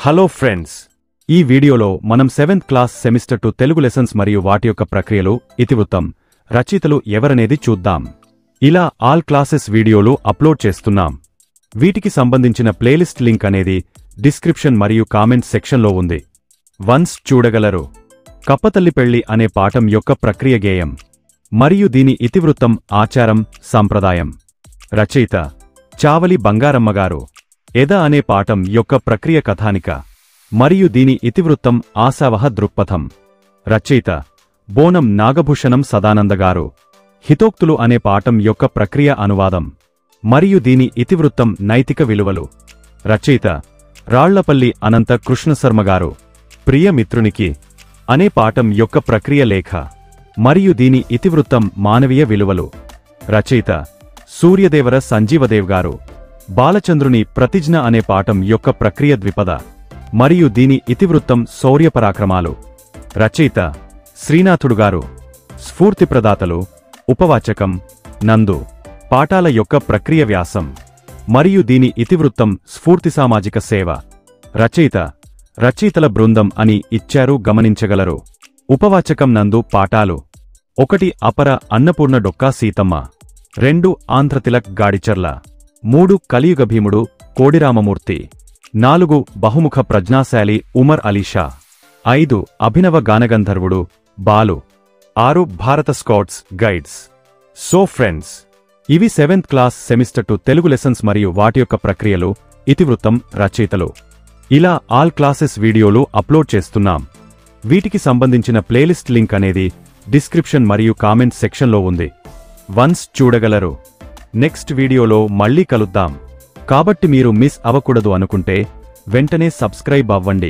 Hello friends, ఈ వీడియోలో మనం 7th class semester 2 Telugu lessons మరియు వాటి యొక్క ప్రక్రియలు, ఇతివృత్తం, రచయితలు ఎవరనేది చూద్దాం. ఇలా ఆల్ క్లాసెస్ వీడియోలు అప్లోడ్ చేస్తున్నాం. వీటికి సంబంధించిన ప్లేలిస్ట్ లింక్ అనేది డిస్క్రిప్షన్ మరియు కామెంట్ సెక్షన్లో ఉంది. వన్స్ చూడగలరు. కప్పతల్లి పెళ్లి అనే పాఠం యొక్క ప్రక్రియ గేయం మరియు దీని ఇతివృత్తం ఆచారం, సంప్రదాయం. రచయిత చావలి బంగారమ్మగారు. ఎద అనే పాఠం యొక్క ప్రక్రియ కథానిక మరియు దీని ఇతివృత్తం ఆశావహ దృక్పథం. రచయిత బోనం నాగభూషణం సదానందగారు. హితోక్తులు అనే పాఠం యొక్క ప్రక్రియ అనువాదం మరియు దీని ఇతివృత్తం నైతిక విలువలు. రచయిత రాళ్లపల్లి అనంత కృష్ణశర్మగారు. ప్రియ మిత్రునికి అనే పాఠం యొక్క ప్రక్రియ లేఖ మరియు దీని ఇతివృత్తం మానవీయ విలువలు. రచయిత సూర్యదేవర సంజీవదేవ్ గారు. బాలచంద్రుని ప్రతిజ్ఞ అనే పాఠం యొక్క ప్రక్రియ ద్విపద మరియు దీని ఇతివృత్తం శౌర్యపరాక్రమాలు. రచయిత శ్రీనాథుడుగారు. స్ఫూర్తిప్రదాతలు ఉపవాచకం నందు. పాఠాల యొక్క ప్రక్రియ వ్యాసం మరియు దీని ఇతివృత్తం స్ఫూర్తి సామాజిక సేవ. రచయిత రచయితల బృందం అని ఇచ్చారు, గమనించగలరు. ఉపవాచకం నందు పాఠాలు: 1 అపర అన్నపూర్ణ డొక్కా సీతమ్మ, 2 ఆంధ్రతిలక్ గాడిచర్ల, 3 కలియుగ భీముడు కోడిరామమూర్తి, 4 బహుముఖ ప్రజ్ఞాశాలి ఉమర్ అలీషా, 5 అభినవ గానగంధర్వుడు బాలు, 6 భారత స్కౌట్స్ గైడ్స్. సో ఫ్రెండ్స్, ఇవి 7th class semester 2 Telugu lessons మరియు వాటి యొక్క ప్రక్రియలు, ఇతివృత్తం, రచయితలు. ఇలా ఆల్ క్లాసెస్ వీడియోలు అప్లోడ్ చేస్తున్నాం. వీటికి సంబంధించిన ప్లేలిస్ట్ లింక్ అనేది డిస్క్రిప్షన్ మరియు కామెంట్ సెక్షన్లో ఉంది. వన్స్ చూడగలరు. నెక్స్ట్ వీడియోలో మళ్ళీ కలుద్దాం. కాబట్టి మీరు మిస్ అవ్వకూడదు అనుకుంటే వెంటనే సబ్స్క్రైబ్ అవ్వండి.